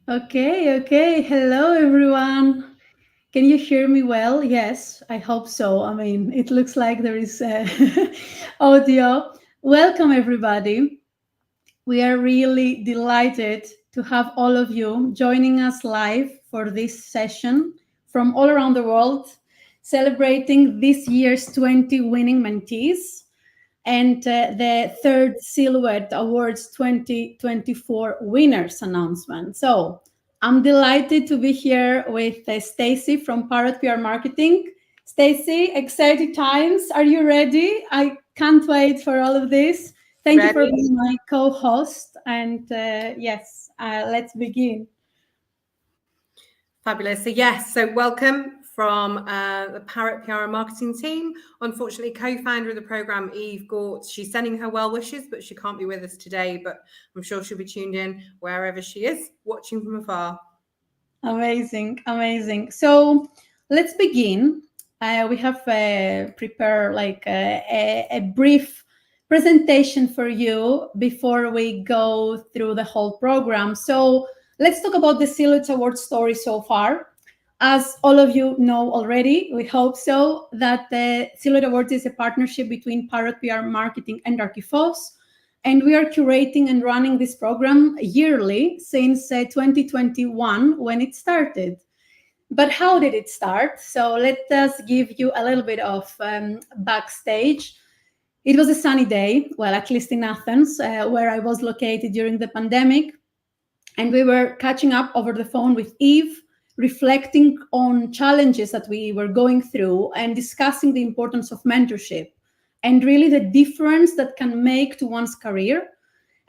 Okay. Hello, everyone. Can you hear me well? Yes, I hope so. I mean, it looks like there is audio. Welcome, everybody. We are really delighted to have all of you joining us live for this session from all around the world, celebrating this year's 20 winning mentees and the third Silhouette Awards 2024 winners announcement. So I'm delighted to be here with Stacy from Parrot PR Marketing. Stacy, exciting times. Are you ready? I can't wait for all of this. Thank you for Ready? being my co-host. And yes, let's begin. Fabulous. So welcome from the Parrot PR and marketing team. Unfortunately, co-founder of the program, Eve Gort, she's sending her well wishes, but she can't be with us today. But I'm sure she'll be tuned in wherever she is, watching from afar. Amazing. So let's begin. We have prepared like a brief presentation for you before we go through the whole program. So let's talk about the Silhouette Awards story so far. As all of you know already, we hope so, that the Silhouette Awards is a partnership between Parrot PR Marketing and Archifos. And we are curating and running this program yearly since 2021 when it started. But how did it start? So let us give you a little bit of backstage. It was a sunny day, well, at least in Athens, where I was located during the pandemic. And we were catching up over the phone with Eve, reflecting on challenges that we were going through and discussing the importance of mentorship and really the difference that can make to one's career.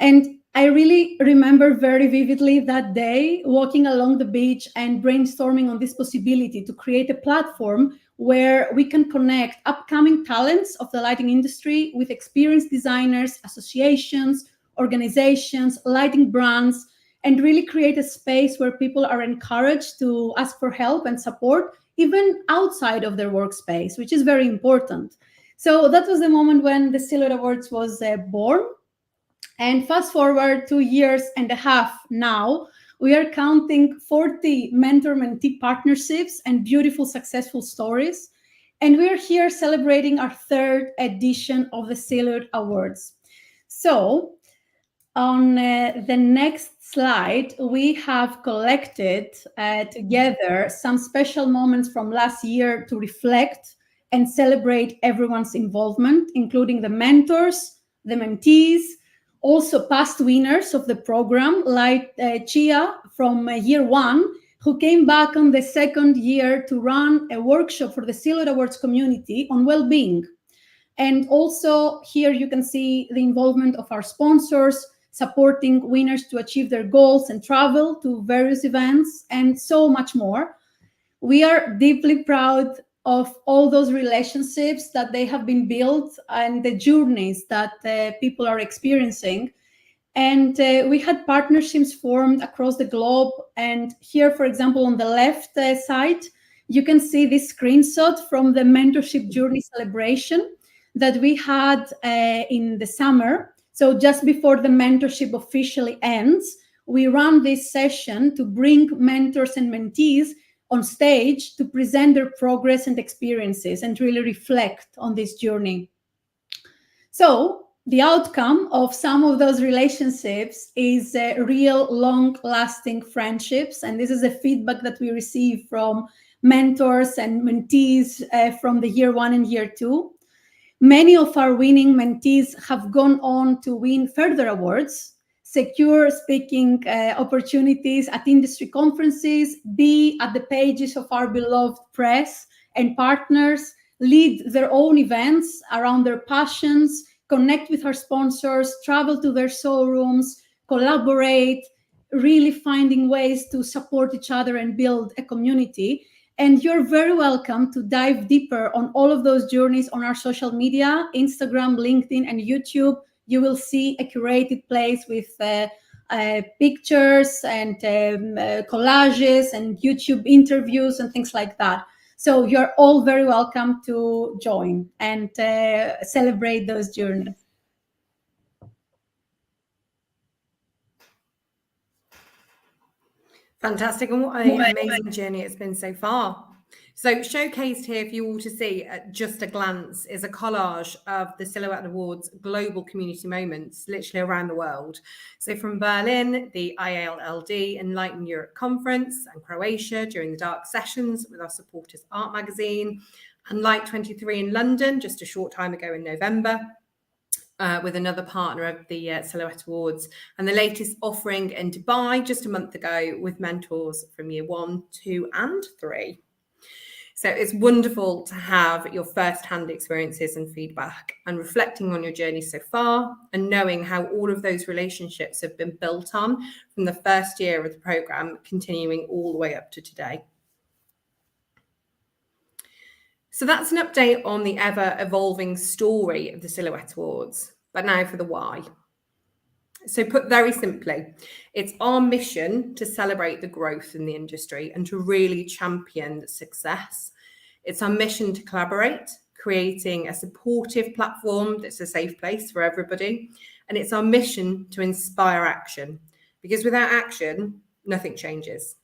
And I really remember very vividly that day walking along the beach and brainstorming on this possibility to create a platform where we can connect upcoming talents of the lighting industry with experienced designers, associations, organizations, lighting brands, and really create a space where people are encouraged to ask for help and support, even outside of their workspace, which is very important. So that was the moment when the Silhouette Awards was born. And fast forward 2 years and a half now, we are counting 40 mentor-mentee partnerships and beautiful successful stories. And we're here celebrating our third edition of the Silhouette Awards. So on the next slide, we have collected together some special moments from last year to reflect and celebrate everyone's involvement, including the mentors, the mentees, also past winners of the program, like Chia from year one, who came back on the second year to run a workshop for the Silhouette Awards community on well-being. And also here you can see the involvement of our sponsors, supporting winners to achieve their goals and travel to various events and so much more. We are deeply proud of all those relationships that they have been built and the journeys that people are experiencing. And we had partnerships formed across the globe. And here, for example, on the left side, you can see this screenshot from the mentorship journey celebration that we had in the summer. So just before the mentorship officially ends, we run this session to bring mentors and mentees on stage to present their progress and experiences and really reflect on this journey. So the outcome of some of those relationships is real long-lasting friendships. And this is the feedback that we receive from mentors and mentees from the year one and year two. Many of our winning mentees have gone on to win further awards, secure speaking opportunities at industry conferences, be at the pages of our beloved press and partners, lead their own events around their passions, connect with our sponsors, travel to their showrooms, collaborate, really finding ways to support each other and build a community. And you're very welcome to dive deeper on all of those journeys on our social media, Instagram, LinkedIn, and YouTube. You will see a curated place with pictures and collages and YouTube interviews and things like that. So you're all very welcome to join and celebrate those journeys. Fantastic. And what an amazing journey it's been so far. So showcased here for you all to see at just a glance is a collage of the Silhouette Awards global community moments, literally around the world. So from Berlin, the IALLD Enlighten Europe Conference, and Croatia during the dark sessions with our supporters art magazine, and Light 23 in London just a short time ago in November. With another partner of the Silhouette Awards, and the latest offering in Dubai just a month ago with mentors from year 1, 2 and 3. So it's wonderful to have your first-hand experiences and feedback, and reflecting on your journey so far, and knowing how all of those relationships have been built on from the first year of the programme, continuing all the way up to today. So that's an update on the ever-evolving story of the Silhouette Awards. But now for the why. So put very simply, it's our mission to celebrate the growth in the industry and to really champion success. It's our mission to collaborate, creating a supportive platform that's a safe place for everybody. And it's our mission to inspire action, because without action, nothing changes.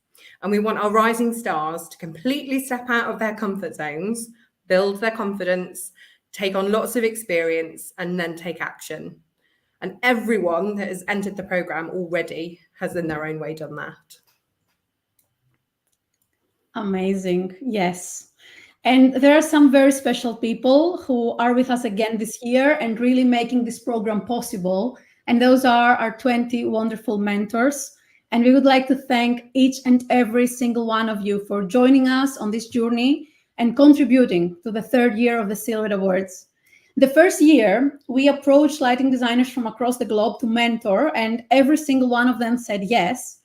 And we want our rising stars to completely step out of their comfort zones, build their confidence, take on lots of experience, and then take action. And everyone that has entered the programme already has in their own way done that. Amazing. Yes. And there are some very special people who are with us again this year and really making this program possible. And those are our 20 wonderful mentors. And we would like to thank each and every single one of you for joining us on this journey and contributing to the third year of the Silhouette Awards. The first year, we approached lighting designers from across the globe to mentor, and every single one of them said yes.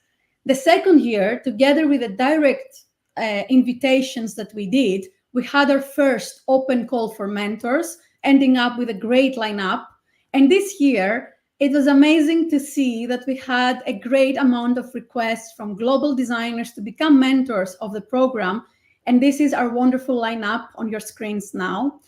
The second year, together with the direct invitations that we did, we had our first open call for mentors, ending up with a great lineup. And this year, it was amazing to see that we had a great amount of requests from global designers to become mentors of the program. And this is our wonderful lineup on your screens now.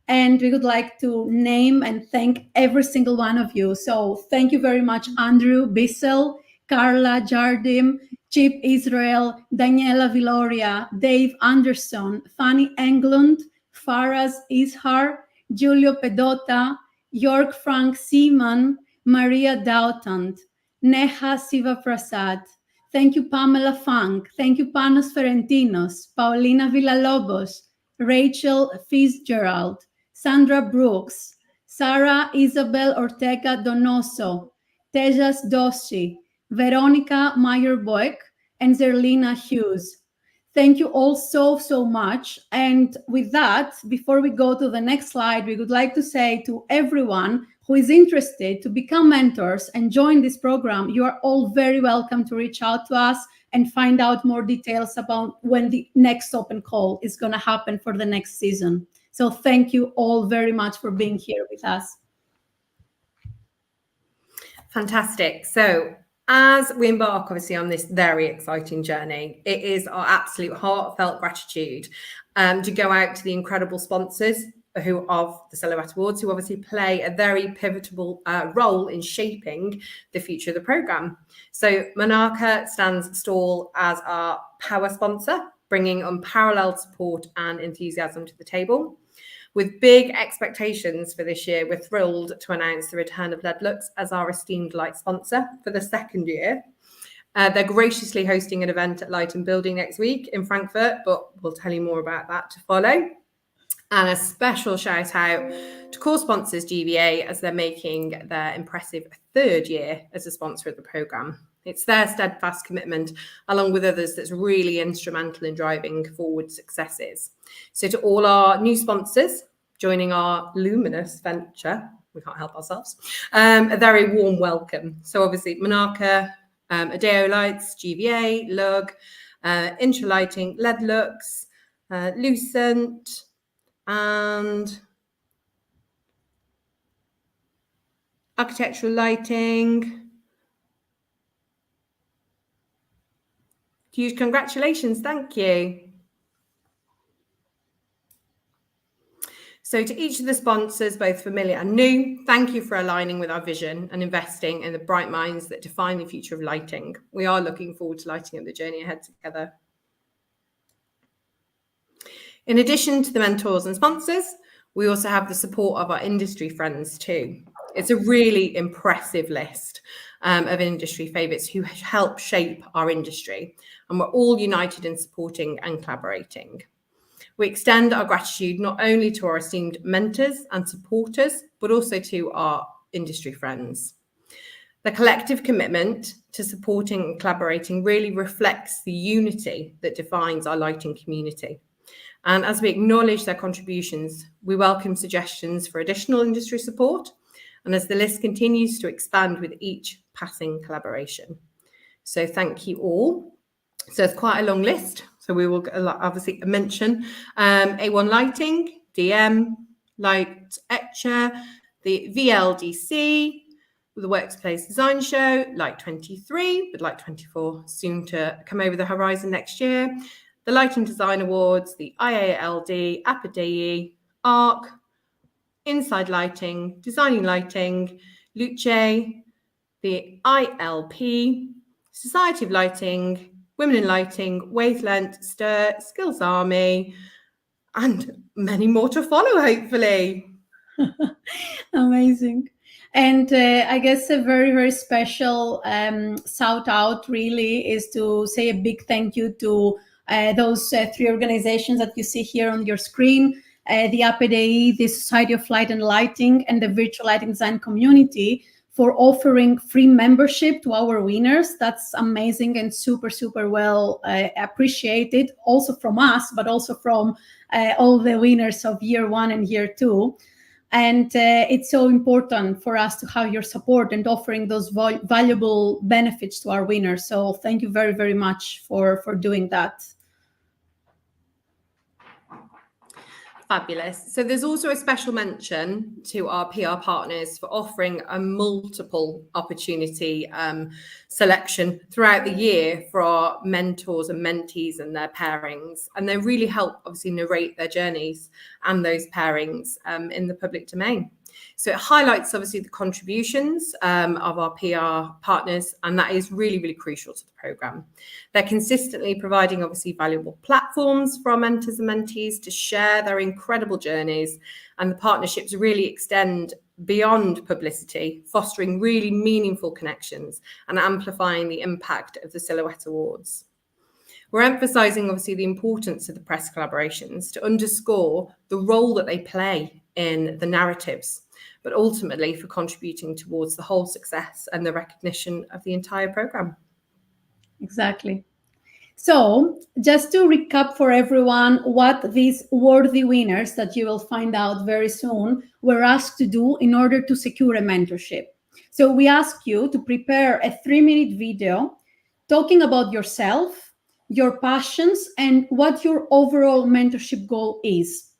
And we would like to name and thank every single one of you. So thank you very much, Andrew Bissell, Carla Jardim, Chip Israel, Daniela Viloria, Dave Anderson, Fanny Englund, Faraz Ishar, Giulio Pedota, York Frank Seaman, Maria Dautant, Neha Sivaprasad. Thank you, Pamela Funk. Thank you, Panos Ferentinos, Paulina Villalobos, Rachel Fitzgerald, Sandra Brooks, Sarah Isabel Ortega Donoso, Tejas Doshi, Veronica Meyer-Boeck, and Zerlina Hughes. Thank you all so much. And with that, before we go to the next slide, we would like to say to everyone who is interested to become mentors and join this program, you are all very welcome to reach out to us and find out more details about when the next open call is going to happen for the next season. So thank you all very much for being here with us. Fantastic. So as we embark, obviously, on this very exciting journey, it is our absolute heartfelt gratitude to go out to the incredible sponsors who of the Silhouette Awards, who obviously play a very pivotal role in shaping the future of the programme. So Monarca stands tall as our power sponsor, bringing unparalleled support and enthusiasm to the table. With big expectations for this year, we're thrilled to announce the return of Ledlux as our esteemed light sponsor for the second year. They're graciously hosting an event at Light and Building next week in Frankfurt, but we'll tell you more about that to follow. And a special shout out to core sponsors GVA as they're making their impressive third year as a sponsor of the programme. It's their steadfast commitment, along with others, that's really instrumental in driving forward successes. So to all our new sponsors joining our luminous venture, we can't help ourselves, a very warm welcome. So obviously Monarca, Adeo Lights, GVA, Lug, Intra Lighting, Ledlux, Lucent, and Architectural Lighting. Huge congratulations, thank you. So to each of the sponsors, both familiar and new, thank you for aligning with our vision and investing in the bright minds that define the future of lighting. We are looking forward to lighting up the journey ahead together. In addition to the mentors and sponsors, we also have the support of our industry friends too. It's a really impressive list of industry favourites who help shape our industry, and we're all united in supporting and collaborating. We extend our gratitude not only to our esteemed mentors and supporters, but also to our industry friends. The collective commitment to supporting and collaborating really reflects the unity that defines our lighting community. And as we acknowledge their contributions, we welcome suggestions for additional industry support, and as the list continues to expand with each passing collaboration. So thank you all. So it's quite a long list. So we will obviously mention A1 Lighting, DM, Light Etcher, the VLDC, the Workplace Design Show, Light 23, with Light 24 soon to come over the horizon next year, the Lighting Design Awards, the IALD, Apodei, ARC, Inside Lighting, Designing Lighting, Luce, the ILP, Society of Lighting, Women in Lighting, Wavelength, Stir, Skills Army, and many more to follow, hopefully. Amazing. And I guess a very, very special shout out really is to say a big thank you to those three organizations that you see here on your screen, the Apodei, the Society of Light and Lighting, and the Virtual Lighting Design Community, for offering free membership to our winners. That's amazing and super, super well appreciated, also from us, but also from all the winners of year 1 and year 2. And it's so important for us to have your support and offering those valuable benefits to our winners. So thank you very, very much for doing that. Fabulous. So there's also a special mention to our PR partners for offering a multiple opportunity selection throughout the year for our mentors and mentees and their pairings. And they really help obviously narrate their journeys and those pairings in the public domain. So it highlights obviously the contributions of our PR partners, and that is really, really crucial to the programme. They're consistently providing obviously valuable platforms for our mentors and mentees to share their incredible journeys, and the partnerships really extend beyond publicity, fostering really meaningful connections and amplifying the impact of the Silhouette Awards. We're emphasising obviously the importance of the press collaborations to underscore the role that they play in the narratives, but ultimately for contributing towards the whole success and the recognition of the entire programme. Exactly. So just to recap for everyone what these worthy winners that you will find out very soon were asked to do in order to secure a mentorship. So we ask you to prepare a 3-minute video talking about yourself, your passions, and what your overall mentorship goal is.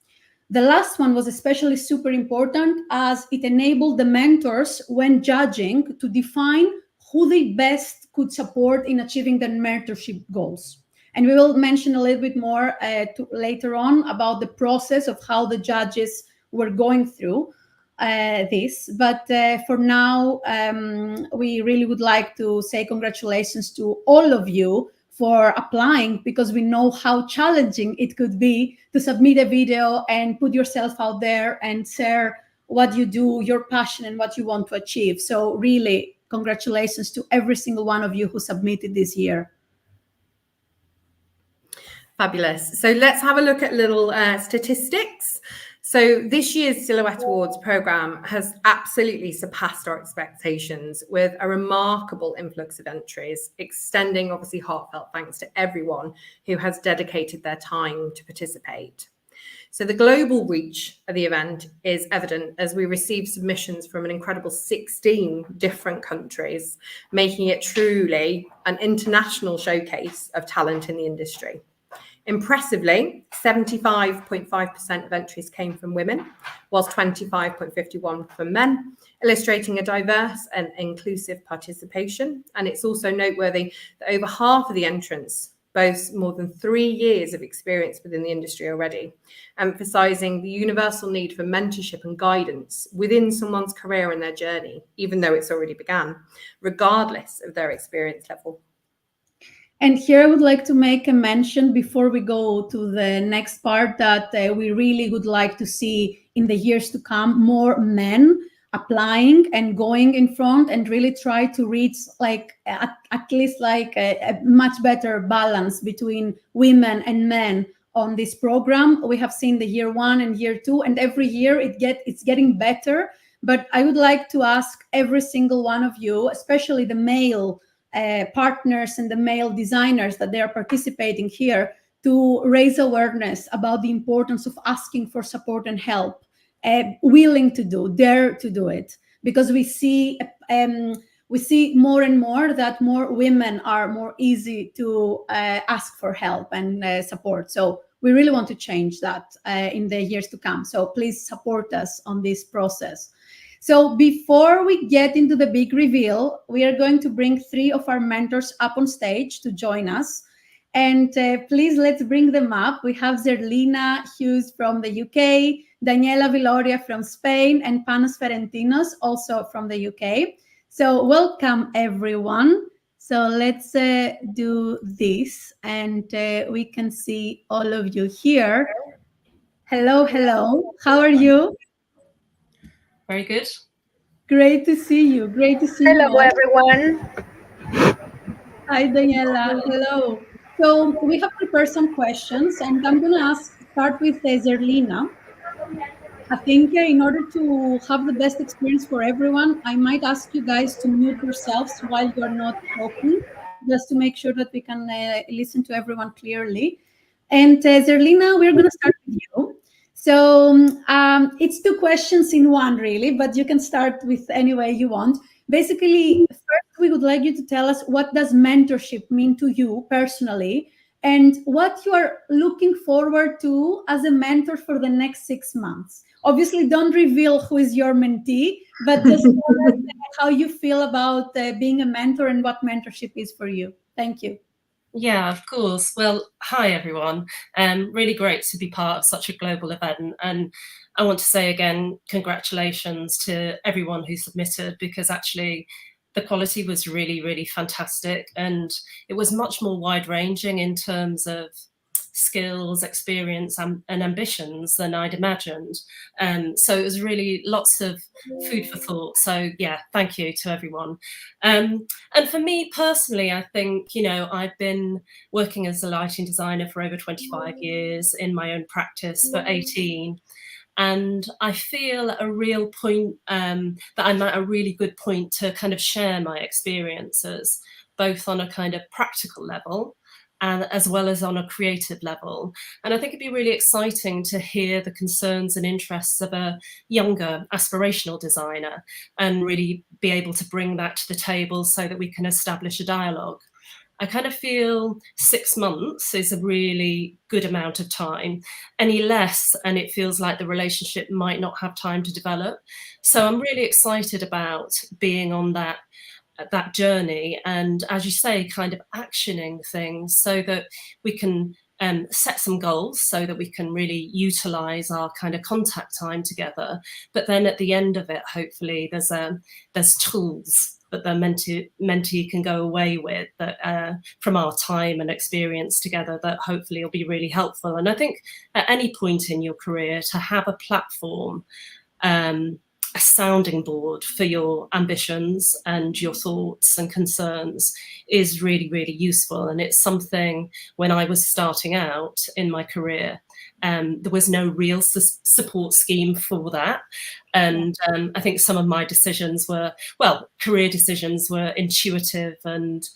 The last one was especially super important as it enabled the mentors when judging to define who they best could support in achieving their mentorship goals. And we will mention a little bit more later on about the process of how the judges were going through this. But for now, we really would like to say congratulations to all of you for applying, because we know how challenging it could be to submit a video and put yourself out there and share what you do, your passion, and what you want to achieve. So really, congratulations to every single one of you who submitted this year. Fabulous. So let's have a look at little statistics. So this year's Silhouette Awards programme has absolutely surpassed our expectations with a remarkable influx of entries, extending obviously heartfelt thanks to everyone who has dedicated their time to participate. So the global reach of the event is evident as we receive submissions from an incredible 16 different countries, making it truly an international showcase of talent in the industry. Impressively, 75.5% of entries came from women, whilst 25.51% from men, illustrating a diverse and inclusive participation. And it's also noteworthy that over half of the entrants boasts more than 3 years of experience within the industry already, emphasising the universal need for mentorship and guidance within someone's career and their journey, even though it's already began, regardless of their experience level. And here I would like to make a mention before we go to the next part that we really would like to see in the years to come more men applying and going in front and really try to reach like at least like a much better balance between women and men on this program. We have seen the year 1 and year 2, and every year it's getting better. But I would like to ask every single one of you, especially the male partners and the male designers that they are participating here, to raise awareness about the importance of asking for support and help, willing to dare to do it, because we see more and more that more women are more easy to ask for help and support. So we really want to change that in the years to come. So please support us on this process. So before we get into the big reveal, we are going to bring 3 of our mentors up on stage to join us. And please, let's bring them up. We have Zerlina Hughes from the UK, Daniela Viloria from Spain, and Panos Ferentinos also from the UK. So welcome, everyone. So let's do this, and we can see all of you here. Hello, hello. How are you? Very good. Great to see you. Great to see you. Hello, everyone. Hi, Daniela. Hello. So we have prepared some questions, and I'm going to start with Zerlina. I think in order to have the best experience for everyone, I might ask you guys to mute yourselves while you're not talking, just to make sure that we can listen to everyone clearly. And Zerlina, we're going to start with you. So it's 2 questions in one, really, but you can start with any way you want. Basically, first, we would like you to tell us, what does mentorship mean to you personally, and what you are looking forward to as a mentor for the next 6 months. Obviously, don't reveal who is your mentee, but just tell us how you feel about being a mentor and what mentorship is for you. Thank you. Yeah, of course. Well, hi, everyone. Really great to be part of such a global event. And I want to say again, congratulations to everyone who submitted, because actually the quality was really, really fantastic. And it was much more wide ranging in terms of skills, experience, and ambitions than I'd imagined. So it was really lots of food for thought. So yeah, thank you to everyone. And for me personally, I think, you know, I've been working as a lighting designer for over 25 years, in my own practice for 18. And I feel a real point that I'm at a really good point to kind of share my experiences, both on a kind of practical level and as well as on a creative level. And I think it'd be really exciting to hear the concerns and interests of a younger aspirational designer and really be able to bring that to the table so that we can establish a dialogue. I kind of feel 6 months is a really good amount of time. Any less, and it feels like the relationship might not have time to develop. So I'm really excited about being on that journey, and, as you say, kind of actioning things so that we can set some goals so that we can really utilize our kind of contact time together. But then at the end of it, hopefully there's tools that the mentee can go away with that from our time and experience together that hopefully will be really helpful. And I think at any point in your career, to have a platform, a sounding board for your ambitions and your thoughts and concerns is really, really useful. And it's something, when I was starting out in my career, there was no real support scheme for that. And I think some of my decisions were, well, career decisions were intuitive and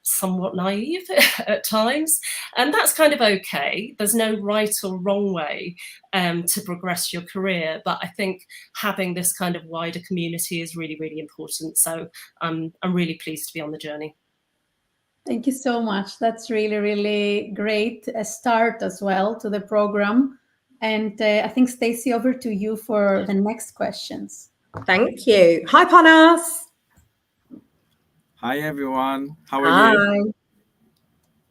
somewhat naive at times, and that's kind of okay. There's no right or wrong way to progress your career, but I think having this kind of wider community is really, really important. So I'm really pleased to be on the journey. Thank you so much. That's really, really great a start as well to the program. And I think, Stacey, over to you for the next questions. Thank you. Hi, Panos. Hi, everyone. How are you?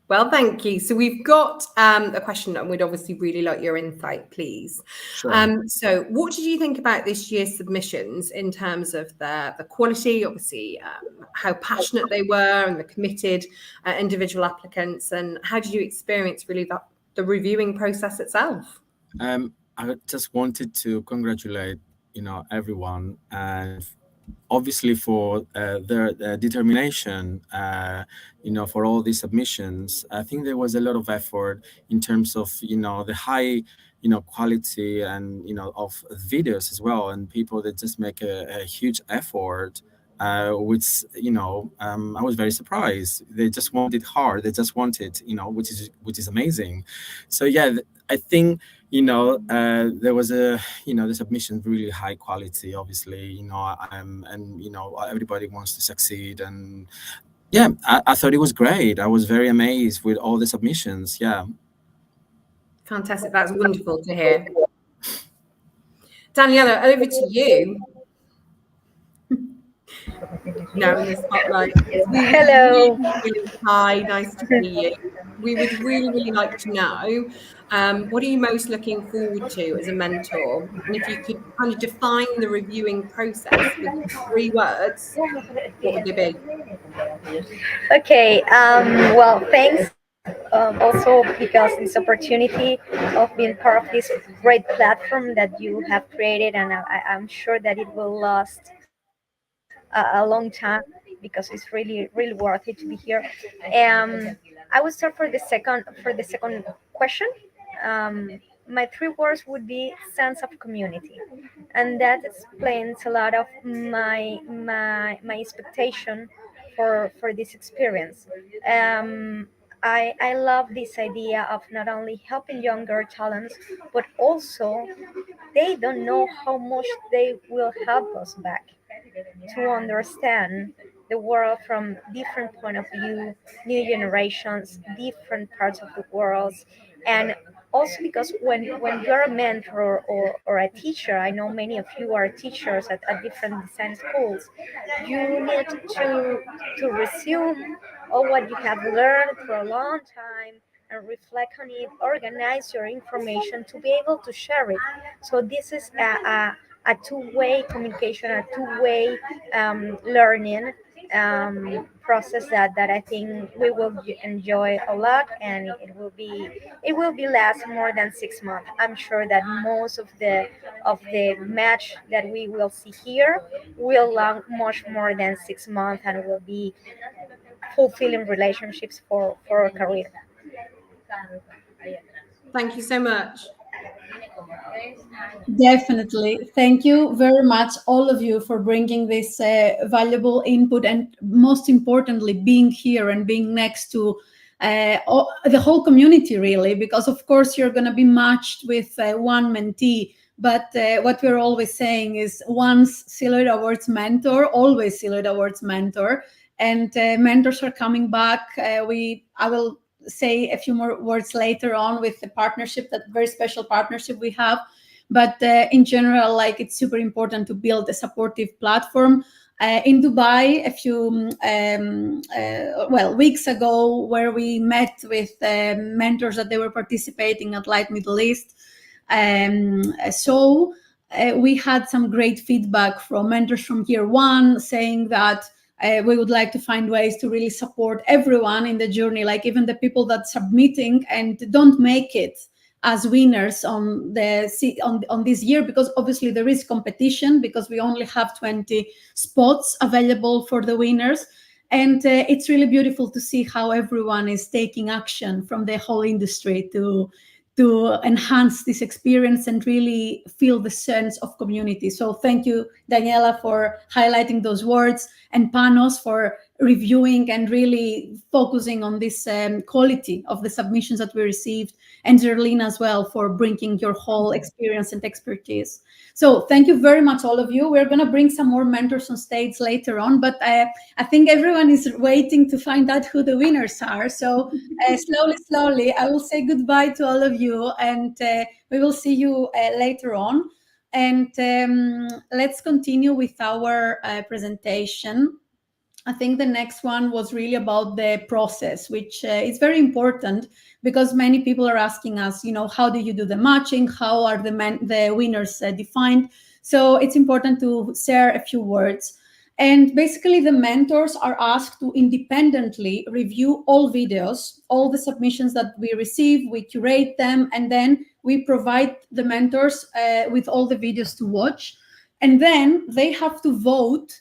Well, thank you. So we've got a question, and we'd obviously really like your insight, please. Sure. So what did you think about this year's submissions in terms of the quality, obviously, how passionate they were and the committed individual applicants, and how did you experience really the reviewing process itself? I just wanted to congratulate, everyone, and obviously for their determination, for all these submissions. I think there was a lot of effort in terms of, the high, quality and, of videos as well. And people that just make a huge effort, which, I was very surprised. They just want it hard. They just want it, which is amazing. So, yeah, I think, there was the submission really high quality, obviously, and, everybody wants to succeed. And yeah, I thought it was great. I was very amazed with all the submissions. Yeah. Fantastic. That's wonderful to hear. Daniela, over to you. Now in the spotlight. Hello. Hi, nice to see you. We would really like to know, what are you most looking forward to as a mentor? And if you could kind of define the reviewing process with 3 words, what would they be? Okay. Well, thanks. Also, because this opportunity of being part of this great platform that you have created, and I'm sure that it will last a long time, because it's really worth it to be here. I will start for the second question. My 3 words would be sense of community, and that explains a lot of my expectation for this experience. I love this idea of not only helping younger talents, but also they don't know how much they will help us back to understand the world from different point of view, new generations, different parts of the world. And also because when you're a mentor or a teacher, I know many of you are teachers at different design schools, you need to resume all what you have learned for a long time and reflect on it, organize your information to be able to share it. So this is a two-way communication, a two-way learning process that I think we will enjoy a lot, and it will be last more than 6 months. I'm sure that most of the match that we will see here will last much more than 6 months, and will be fulfilling relationships for a career. Thank you so much. Definitely. Thank you very much, all of you, for bringing this valuable input, and most importantly, being here and being next to the whole community, really, because of course you're going to be matched with one mentee. But what we're always saying is, once Silhouette Awards mentor, always Silhouette Awards mentor. And mentors are coming back. I will say a few more words later on with the partnership, that very special partnership we have. But in general, like, it's super important to build a supportive platform. In Dubai, a few weeks ago, where we met with mentors that they were participating at Light Middle East. So we had some great feedback from mentors from year 1, saying that we would like to find ways to really support everyone in the journey, like even the people that submitting and don't make it as winners on this year, because obviously there is competition, because we only have 20 spots available for the winners. And it's really beautiful to see how everyone is taking action from the whole industry to enhance this experience and really feel the sense of community. So thank you, Daniela, for highlighting those words, and Panos for reviewing and really focusing on this quality of the submissions that we received, and Zerlina as well for bringing your whole experience and expertise. So thank you very much, all of you. We're going to bring some more mentors on stage later on, but I think everyone is waiting to find out who the winners are. So slowly, I will say goodbye to all of you, and we will see you later on. And let's continue with our presentation. I think the next one was really about the process, which is very important because many people are asking us, how do you do the matching? How are the winners defined? So it's important to share a few words. And basically, the mentors are asked to independently review all videos, all the submissions that we receive, we curate them, and then we provide the mentors with all the videos to watch. And then they have to vote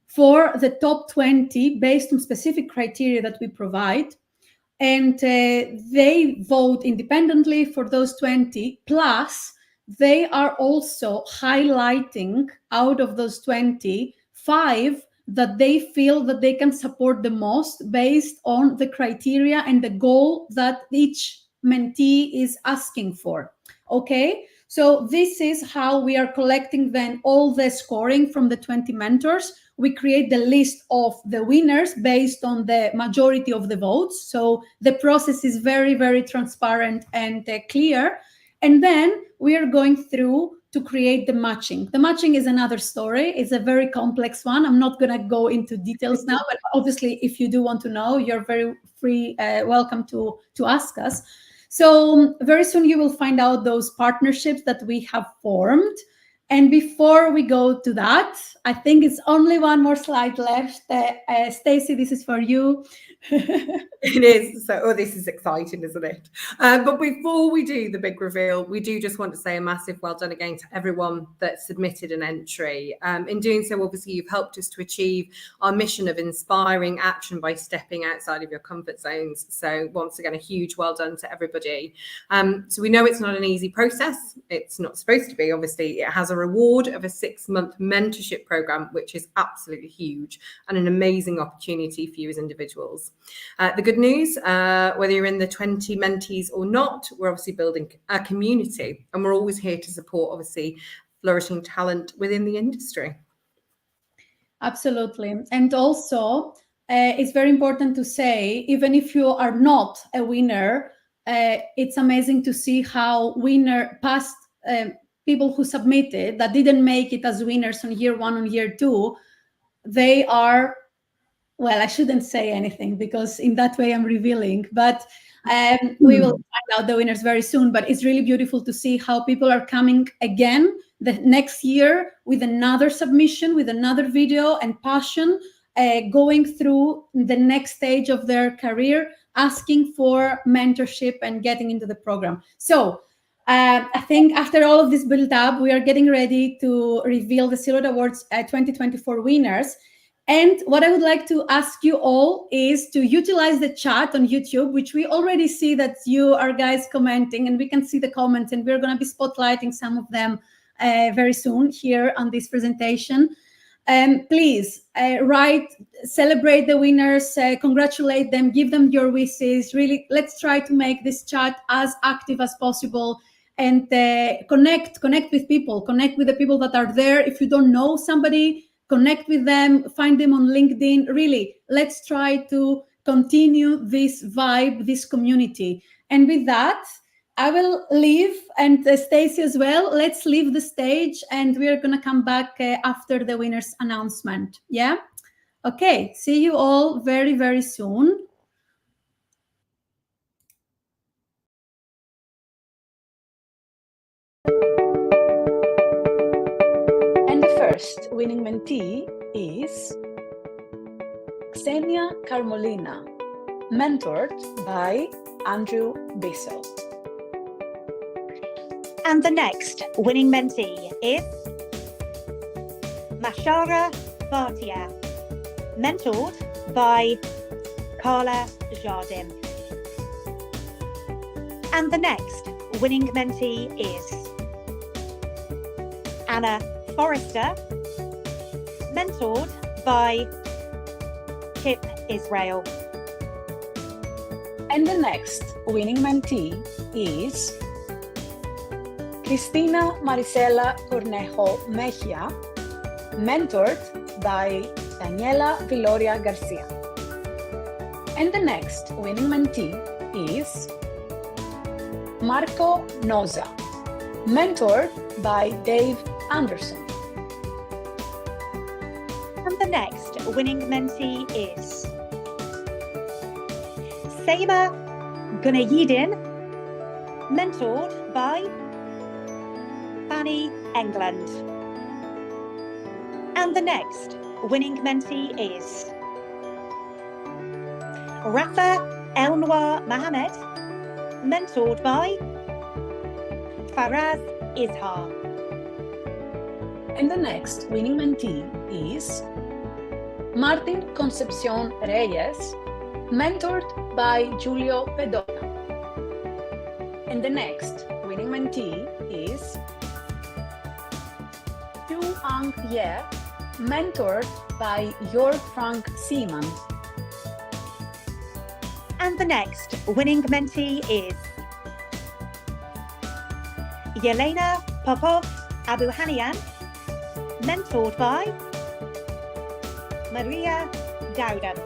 for the top 20 based on specific criteria that we provide. And they vote independently for those 20, plus they are also highlighting out of those 20, 5 that they feel that they can support the most based on the criteria and the goal that each mentee is asking for. Okay, so this is how we are collecting then all the scoring from the 20 mentors. We create the list of the winners based on the majority of the votes. So the process is very, very transparent and clear. And then we are going through to create the matching. The matching is another story. It's a very complex one. I'm not going to go into details now, but obviously, if you do want to know, you're very welcome to ask us. So very soon you will find out those partnerships that we have formed. And before we go to that, I think it's only one more slide left. Stacey, this is for you. It is. So, this is exciting, isn't it? But before we do the big reveal, we do just want to say a massive well done again to everyone that submitted an entry. In doing so, obviously, you've helped us to achieve our mission of inspiring action by stepping outside of your comfort zones. So once again, a huge well done to everybody. So we know it's not an easy process. It's not supposed to be, obviously. It has a reward of a 6-month mentorship program, which is absolutely huge and an amazing opportunity for you as individuals. The good news, whether you're in the 20 mentees or not, we're obviously building a community, and we're always here to support, obviously, flourishing talent within the industry. Absolutely. And also, it's very important to say, even if you are not a winner, it's amazing to see how past people who submitted that didn't make it as winners on year 1 and year 2, they are, well, I shouldn't say anything because in that way I'm revealing, but we will find out the winners very soon. But it's really beautiful to see how people are coming again the next year with another submission, with another video and passion, going through the next stage of their career, asking for mentorship and getting into the program. So I think after all of this build up, we are getting ready to reveal the Silhouette Awards 2024 winners. And what I would like to ask you all is to utilize the chat on YouTube, which we already see that you are guys commenting, and we can see the comments, and we're going to be spotlighting some of them very soon here on this presentation. Please write, celebrate the winners, congratulate them, give them your wishes. Really, let's try to make this chat as active as possible. And connect with people, connect with the people that are there. If you don't know somebody, connect with them, find them on LinkedIn. Really, let's try to continue this vibe, this community. And with that, I will leave, and Stacey as well. Let's leave the stage, and we're going to come back after the winner's announcement. Yeah? Okay, see you all very, very soon. And the first winning mentee is Xenia Carmolina, mentored by Andrew Bissell. And the next winning mentee is Mashara Bhatia, mentored by Carla Jardim. And the next winning mentee is Anna Forrester, mentored by Kip Israel. And the next winning mentee is Cristina Marisela Cornejo Mejia, mentored by Daniela Viloria Garcia. And the next winning mentee is Marco Noza, mentored by Dave Anderson. And the next next winning mentee is Seima Gunayidin, mentored by Fanny England. And the next winning mentee is Rafa Elnoir Mohammed, mentored by Faraz Izhar. And the next winning mentee is Martin Concepcion Reyes, mentored by Julio Pedota. And the next winning mentee is Chu Ang Ye, mentored by Jörg Frank Seaman. And the next winning mentee is Yelena Popov Abuhanian, mentored by Maria Dowdant.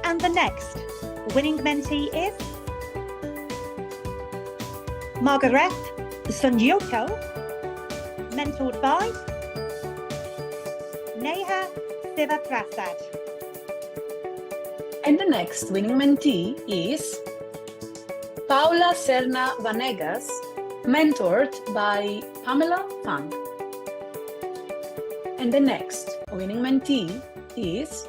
And the next winning mentee is Margaret Sunyoto, mentored by Neha Sivaprasad. And the next winning mentee is Paula Serna Vanegas, mentored by Pamela Fang. And the next winning mentee is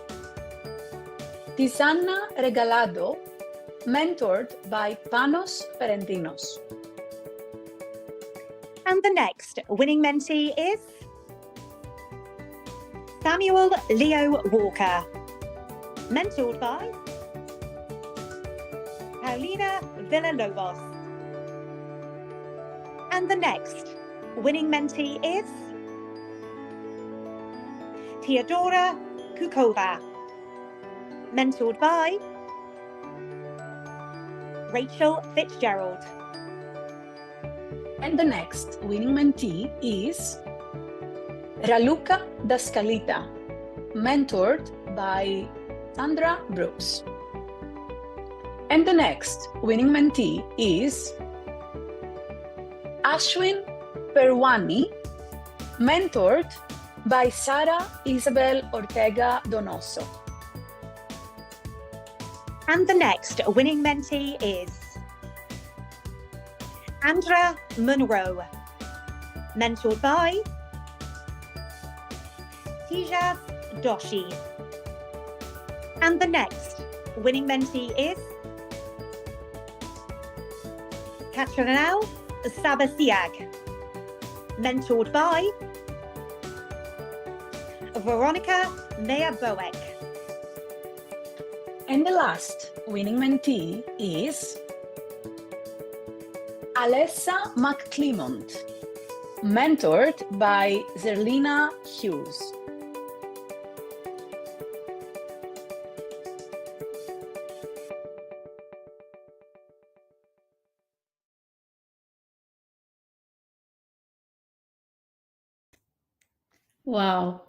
Tiziana Regalado, mentored by Panos Ferentinos. And the next winning mentee is Samuel Leo Walker, mentored by Paulina Villalobos. And the next winning mentee is Theodora Kukova, mentored by Rachel Fitzgerald. And the next winning mentee is Raluca Dascalita, mentored by Sandra Brooks. And the next winning mentee is Ashwin Perwani, mentored by Sara Isabel Ortega Donoso. And the next winning mentee is Andra Munro, mentored by Tijas Doshi. And the next winning mentee is Katrinel Sabasiag, mentored by Veronica Mea-Boek. And the last winning mentee is Alessa McClemont, mentored by Zerlina Hughes. Wow.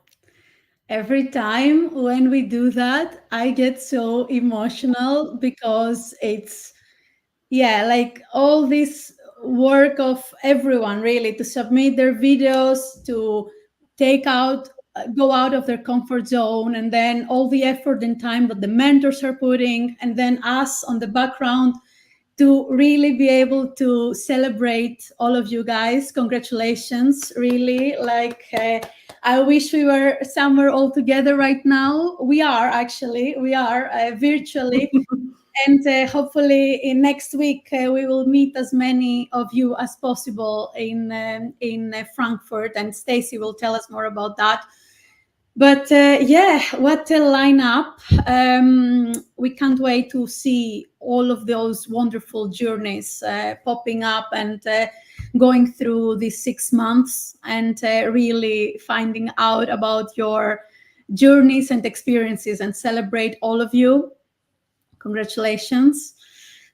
Every time when we do that, I get so emotional because it's, like all this work of everyone really to submit their videos, to go out of their comfort zone, and then all the effort and time that the mentors are putting, and then us on the background to really be able to celebrate all of you guys. Congratulations, really. I wish we were somewhere all together right now. We are virtually. And hopefully in next week, we will meet as many of you as possible in Frankfurt, and Stacy will tell us more about that. But what a lineup. We can't wait to see all of those wonderful journeys popping up and going through these 6 months, and really finding out about your journeys and experiences, and celebrate all of you. Congratulations.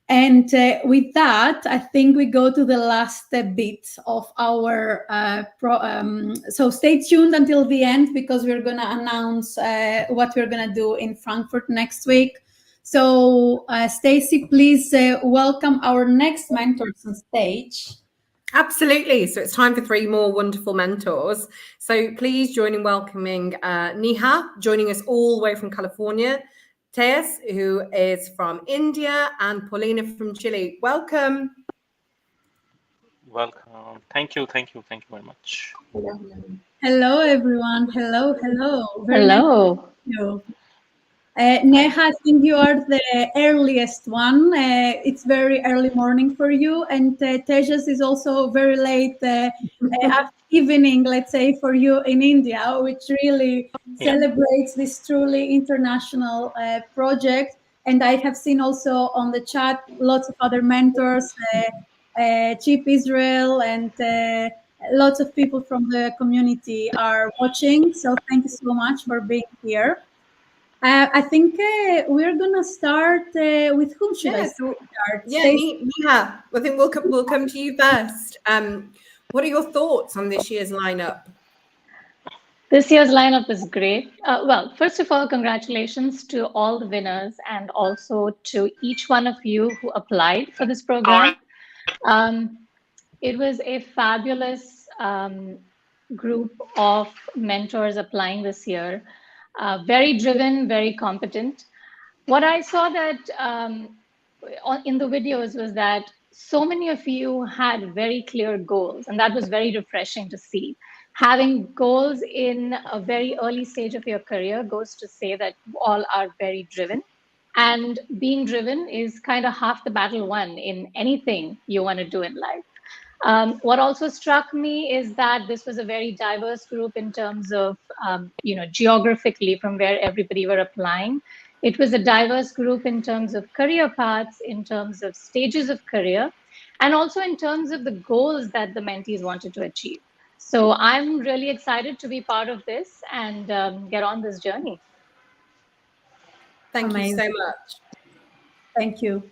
And with that, I think we go to the last bit of our so stay tuned until the end, because we're going to announce what we're going to do in Frankfurt next week. So Stacy, please welcome our next mentors on stage. Absolutely. So it's time for 3 more wonderful mentors. So please join in welcoming Neha, joining us all the way from California, Teas, who is from India, and Paulina from Chile. Welcome. Welcome. Thank you very much. Hello, everyone. Hello. Very nice Hello. to meet you. Neha, I think you are the earliest one. It's very early morning for you, and Tejas is also very late evening, let's say, for you in India, which really celebrates this truly international project. And I have seen also on the chat lots of other mentors, Chip Israel, and lots of people from the community are watching. So thank you so much for being here. I think we're gonna start with whom should I start? Neha, I think we'll come to you first. What are your thoughts on this year's lineup? This year's lineup is great. Well, first of all, congratulations to all the winners and also to each one of you who applied for this program. It was a fabulous group of mentors applying this year. Very driven, very competent. What I saw that in the videos was that so many of you had very clear goals, and that was very refreshing to see. Having goals in a very early stage of your career goes to say that you all are very driven. And being driven is kind of half the battle won in anything you want to do in life. What also struck me is that this was a very diverse group in terms of, geographically from where everybody were applying. It was a diverse group in terms of career paths, in terms of stages of career, and also in terms of the goals that the mentees wanted to achieve. So I'm really excited to be part of this and get on this journey. Thank you so much. Thank you.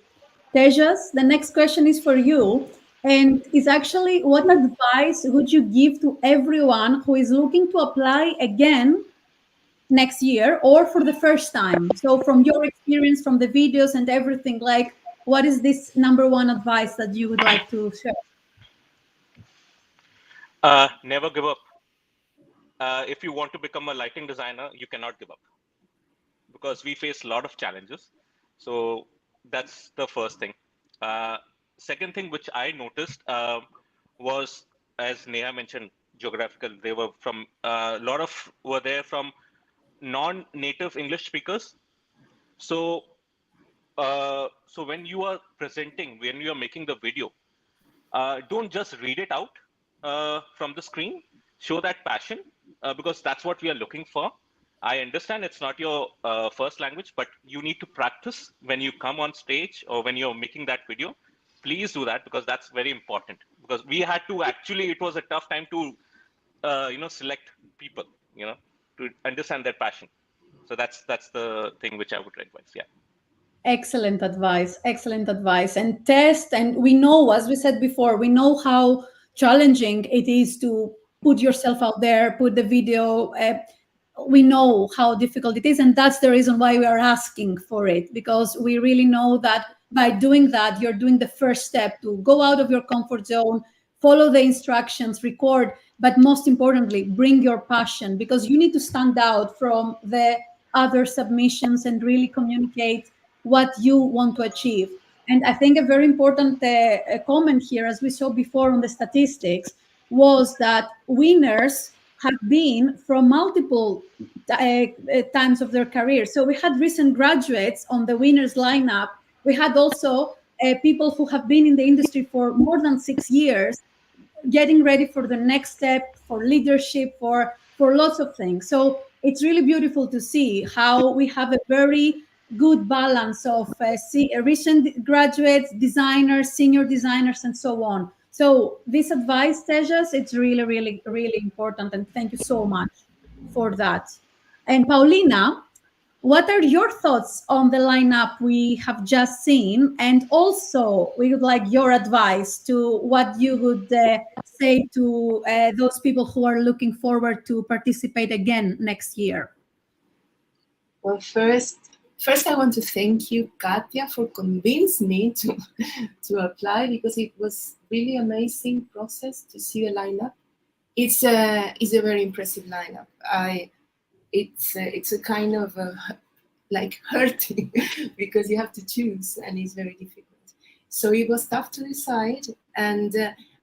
Tejas, the next question is for you. And is actually, what advice would you give to everyone who is looking to apply again next year or for the first time? So from your experience, from the videos and everything, like, what is this #1 advice that you would like to share? Never give up. If you want to become a lighting designer, you cannot give up because we face a lot of challenges. So that's the first thing. Second thing which I noticed was, as Neha mentioned, geographical. They were from a lot of were there from non-native English speakers. So so when you are presenting, when you are making the video, don't just read it out from the screen. Show that passion because that's what we are looking for. I understand it's not your first language, but you need to practice when you come on stage or when you're making that video. Please do that because that's very important. Because we had to actually, it was a tough time to, select people, to understand their passion. So that's the thing which I would advise. Yeah. Excellent advice. Excellent advice. And test. And we know, as we said before, we know how challenging it is to put yourself out there, put the video. We know how difficult it is, and that's the reason why we are asking for it, because we really know that by doing that, you're doing the first step to go out of your comfort zone, follow the instructions, record, but most importantly, bring your passion, because you need to stand out from the other submissions and really communicate what you want to achieve. And I think a very important comment here, as we saw before on the statistics, was that winners have been from multiple times of their career. So we had recent graduates on the winners lineup. We had also people who have been in the industry for more than 6 years, getting ready for the next step, for leadership, for lots of things. So it's really beautiful to see how we have a very good balance of recent graduates, designers, senior designers, and so on. So this advice, Tejas, it's really, really, really important. And thank you so much for that. And Paulina, what are your thoughts on the lineup we have just seen? And also, we would like your advice to what you would say to those people who are looking forward to participate again next year. Well, first, first I want to thank you, Katya, for convincing me to apply, because it was really amazing process to see the lineup. It's a very impressive lineup. It's a kind of like hurting because you have to choose and it's very difficult. So it was tough to decide. And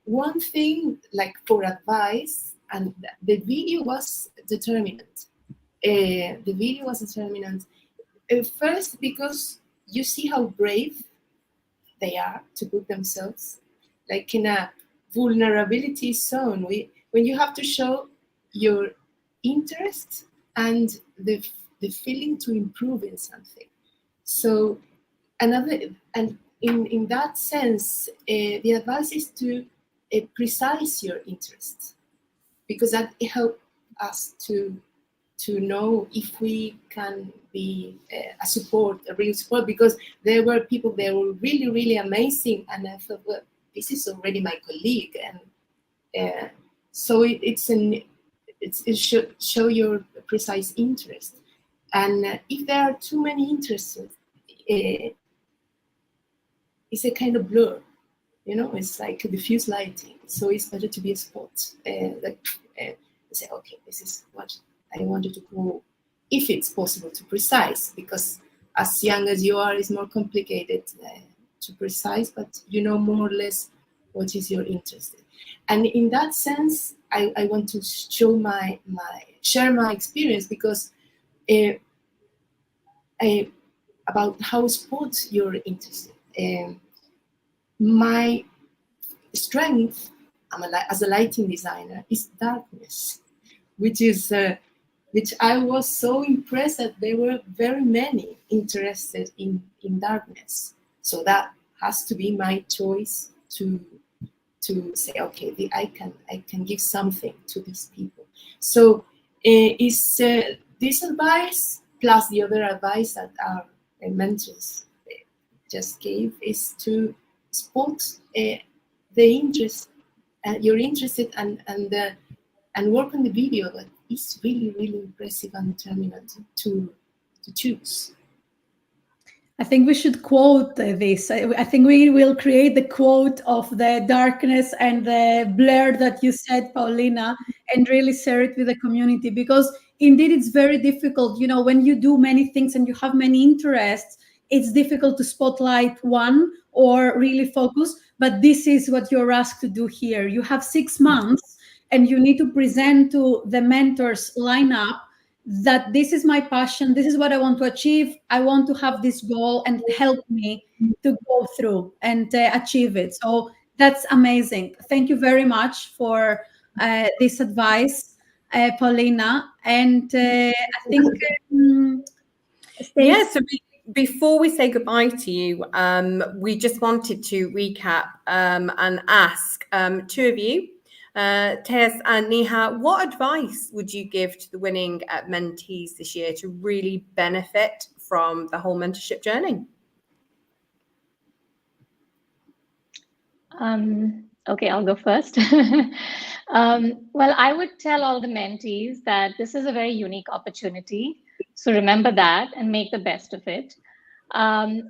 one thing, like for advice, and the video was determinant. The video was determinant. First, because you see how brave they are to put themselves like in a vulnerability zone. When you have to show your interest and the feeling to improve in something. So in that sense, the advice is to precise your interest, because that helps us to know if we can be a real support, because there were people that were really, really amazing, and I thought, well, this is already my colleague, and so it should show your precise interest. And if there are too many interests, it's a kind of blur, it's like diffuse lighting. So it's better to be a spot, say, okay, this is what I wanted to go, if it's possible to precise, because as young as you are, it's more complicated to precise, but you know more or less what is your interest in. And in that sense, I want to show share my experience, because about how sports you're interested. My strength as a lighting designer is darkness, which I was so impressed that there were very many interested in darkness. So that has to be my choice to say, okay, I can give something to these people. So is this advice plus the other advice that our mentors just gave is to spot the interest, you're interested, and work on the video, but it's really, really impressive and determinant to choose. I think we should quote this. I think we will create the quote of the darkness and the blur that you said, Paulina, and really share it with the community, because indeed it's very difficult. When you do many things and you have many interests, it's difficult to spotlight one or really focus, but this is what you're asked to do here. You have 6 months and you need to present to the mentors lineup that this is my passion, this is what I want to achieve, I want to have this goal, and help me to go through and achieve it. So that's amazing. Thank you very much for this advice, Paulina. And I think... So before we say goodbye to you, we just wanted to recap and ask two of you, Tejas and Neha, what advice would you give to the winning mentees this year to really benefit from the whole mentorship journey? Okay, I'll go first. Well, I would tell all the mentees that this is a very unique opportunity. So remember that and make the best of it.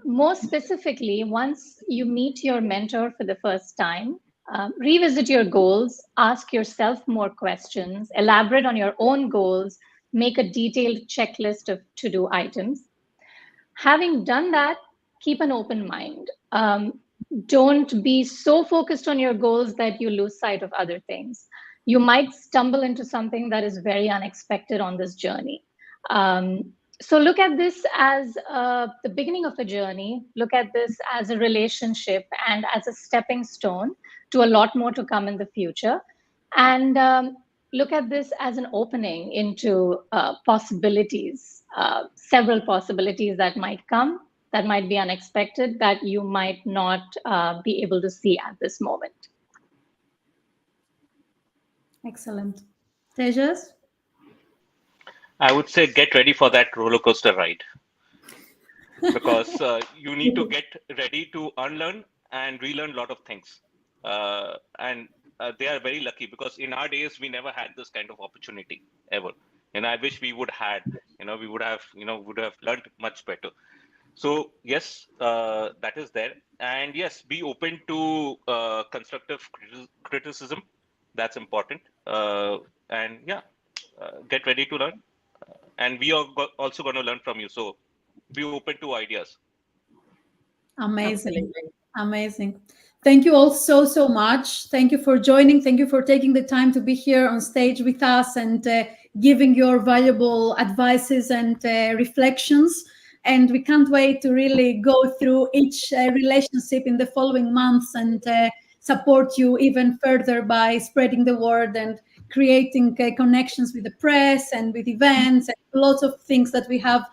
More specifically, once you meet your mentor for the first time, revisit your goals, ask yourself more questions, elaborate on your own goals, make a detailed checklist of to-do items. Having done that, keep an open mind. Don't be so focused on your goals that you lose sight of other things. You might stumble into something that is very unexpected on this journey. So look at this as the beginning of a journey. Look at this as a relationship and as a stepping stone to a lot more to come in the future. And look at this as an opening into possibilities, several possibilities that might come, that might be unexpected, that you might not be able to see at this moment. Excellent. Tejas? I would say get ready for that roller coaster ride, because you need to get ready to unlearn and relearn a lot of things. And they are very lucky, because in our days, we never had this kind of opportunity ever. And I wish we would had. we would have learned much better. So yes, that is there. And yes, be open to constructive criticism. That's important. And yeah, get ready to learn. And we are also going to learn from you. So be open to ideas. Amazing. Absolutely. Amazing. Thank you all so much. Thank you for joining. Thank you for taking the time to be here on stage with us and giving your valuable advices and reflections. And we can't wait to really go through each relationship in the following months and support you even further by spreading the word and creating connections with the press and with events and lots of things that we have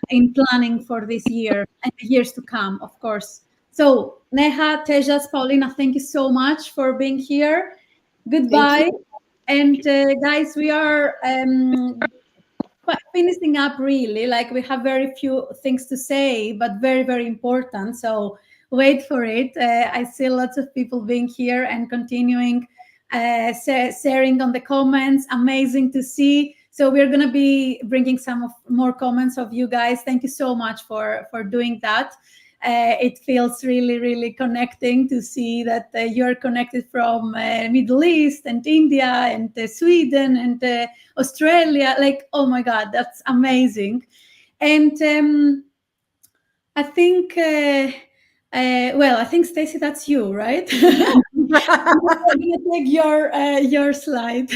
in planning for this year and the years to come, of course. So Neha, Tejas, Paulina, thank you so much for being here. Goodbye. And guys, we are finishing up really. Like, we have very few things to say, but very, very important. So wait for it. I see lots of people being here and continuing sharing on the comments. Amazing to see. So we're going to be bringing some more comments of you guys. Thank you so much for doing that. It feels really, really connecting to see that you're connected from Middle East and India and Sweden and Australia. Like, oh my God, that's amazing. And I think, I think Stacey, that's you, right? I'm going to take your slide.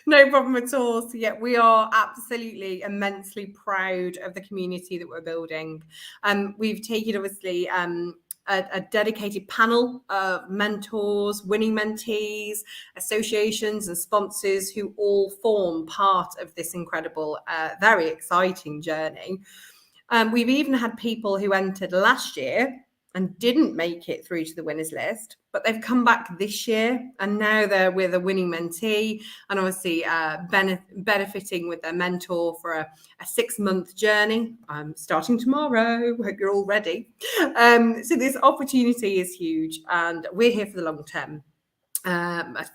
No problem at all. So yeah, we are absolutely immensely proud of the community that we're building. We've taken obviously a dedicated panel of mentors, winning mentees, associations and sponsors who all form part of this incredible, very exciting journey. We've even had people who entered last year and didn't make it through to the winners list, but they've come back this year and now they're with a winning mentee and obviously benefiting with their mentor for a 6-month journey. Starting tomorrow. Hope you're all ready. So this opportunity is huge and we're here for the long term.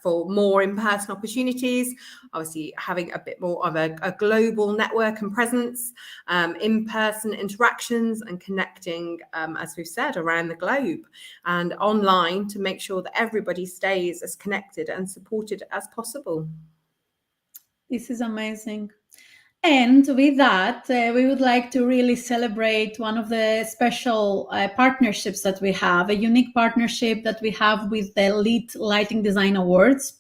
For more in-person opportunities, obviously having a bit more of a global network and presence, in-person interactions and connecting, as we've said, around the globe and online to make sure that everybody stays as connected and supported as possible. This is amazing. And with that, we would like to really celebrate one of the special partnerships that we have, a unique partnership that we have with the LIT Lighting Design Awards.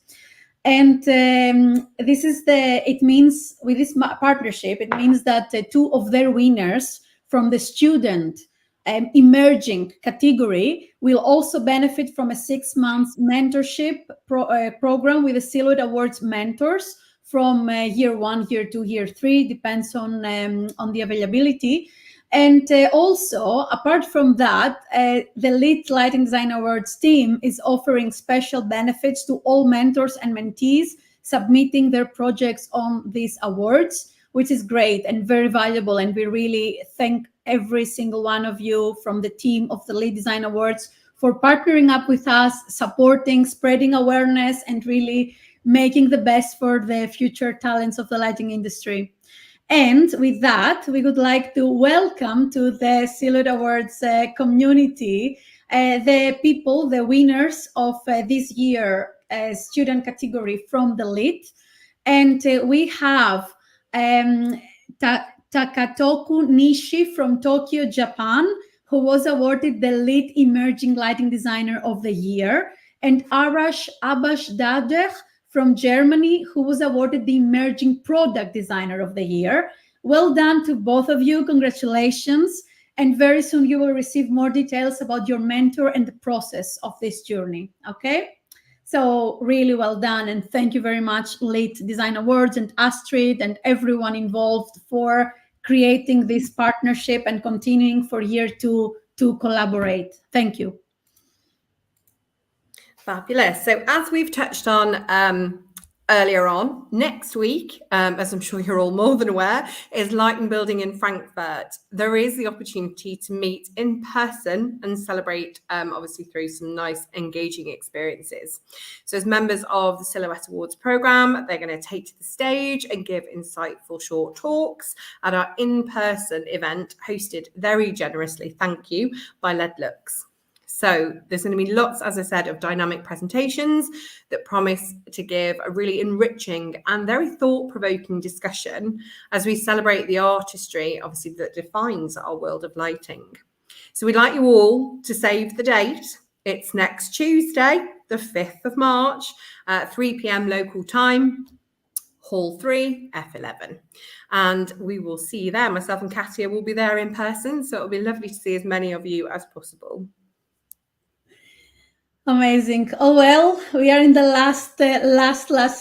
And this is it means with this partnership, it means that 2 of their winners from the student emerging category will also benefit from a 6-month mentorship program with the Silhouette Awards mentors from year 1, year 2, year 3, depends on the availability. And also, apart from that, the LIT Lighting Design Awards team is offering special benefits to all mentors and mentees submitting their projects on these awards, which is great and very valuable. And we really thank every single one of you from the team of the LIT Design Awards for partnering up with us, supporting, spreading awareness, and really making the best for the future talents of the lighting industry. And with that, we would like to welcome to the Silhouette Awards community the people, the winners of this year student category from the LIT. And we have Takatoku Nishi from Tokyo, Japan, who was awarded the LIT Emerging Lighting Designer of the Year, and Arash Abashdader from Germany, who was awarded the Emerging Product Designer of the Year. Well done to both of you. Congratulations. And very soon you will receive more details about your mentor and the process of this journey. Okay? So really well done. And thank you very much, LIT Design Awards and Astrid and everyone involved for creating this partnership and continuing for year 2 to collaborate. Thank you. Fabulous. So as we've touched on earlier on, next week, as I'm sure you're all more than aware, is Light and Building in Frankfurt. There is the opportunity to meet in person and celebrate, obviously, through some nice, engaging experiences. So as members of the Silhouette Awards Program, they're going to take to the stage and give insightful short talks at our in-person event hosted very generously, thank you, by Lead Looks. So there's going to be lots, as I said, of dynamic presentations that promise to give a really enriching and very thought-provoking discussion as we celebrate the artistry, obviously, that defines our world of lighting. So we'd like you all to save the date. It's next Tuesday, the 5th of March, 3 p.m. local time, Hall 3, F11. And we will see you there. Myself and Katia will be there in person, so it'll be lovely to see as many of you as possible. Amazing. Oh, well, we are in the last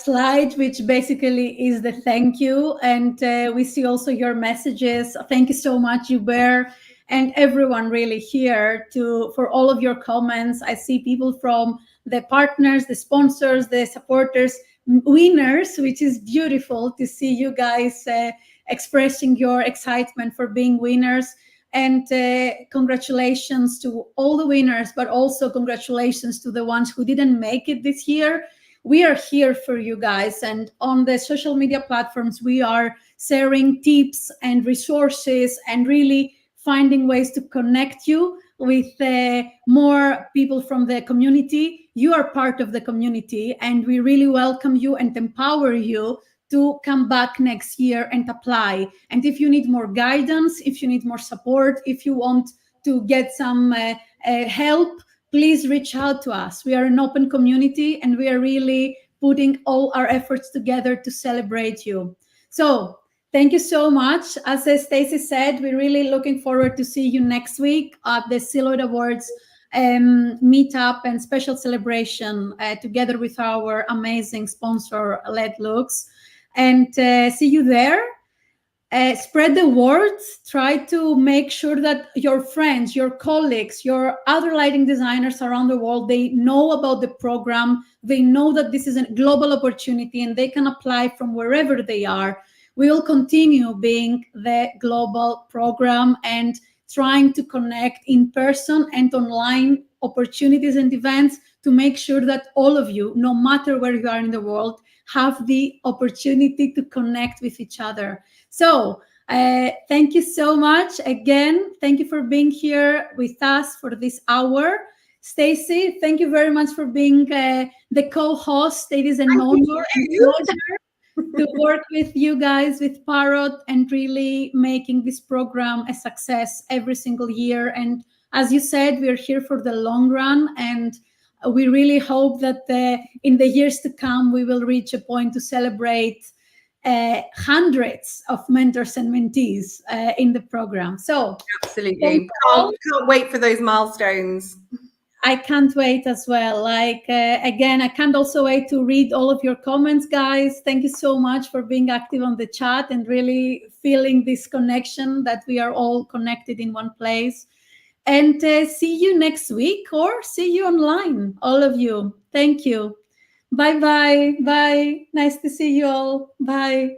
slide, which basically is the thank you. And we see also your messages. Thank you so much, Hubert, and everyone really here for all of your comments. I see people from the partners, the sponsors, the supporters, winners, which is beautiful to see you guys expressing your excitement for being winners. And congratulations to all the winners, but also congratulations to the ones who didn't make it this year. We are here for you guys. And on the social media platforms, we are sharing tips and resources and really finding ways to connect you with more people from the community. You are part of the community, and we really welcome you and empower you to come back next year and apply. And if you need more guidance, if you need more support, if you want to get some help, please reach out to us. We are an open community, and we are really putting all our efforts together to celebrate you. So thank you so much. As Stacey said, we're really looking forward to see you next week at the Silhouette Awards meetup and special celebration together with our amazing sponsor, Lead Looks. And see you there. Spread the word. Try to make sure that your friends, your colleagues, your other lighting designers around the world, they know about the program. They know that this is a global opportunity and they can apply from wherever they are. We will continue being the global program and trying to connect in person and online opportunities and events to make sure that all of you, no matter where you are in the world, have the opportunity to connect with each other. So thank you so much. Again, thank you for being here with us for this hour. Stacey, thank you very much for being the co-host. It is an honor and pleasure to work with you guys, with Parrot, and really making this program a success every single year. And as you said, we're here for the long run, and we really hope that in the years to come, we will reach a point to celebrate hundreds of mentors and mentees in the program. So absolutely, can't wait for those milestones. I can't wait as well. Again, I can't also wait to read all of your comments, guys. Thank you so much for being active on the chat and really feeling this connection that we are all connected in one place. And see you next week or see you online, all of you. Thank you. Bye-bye. Bye. Nice to see you all. Bye.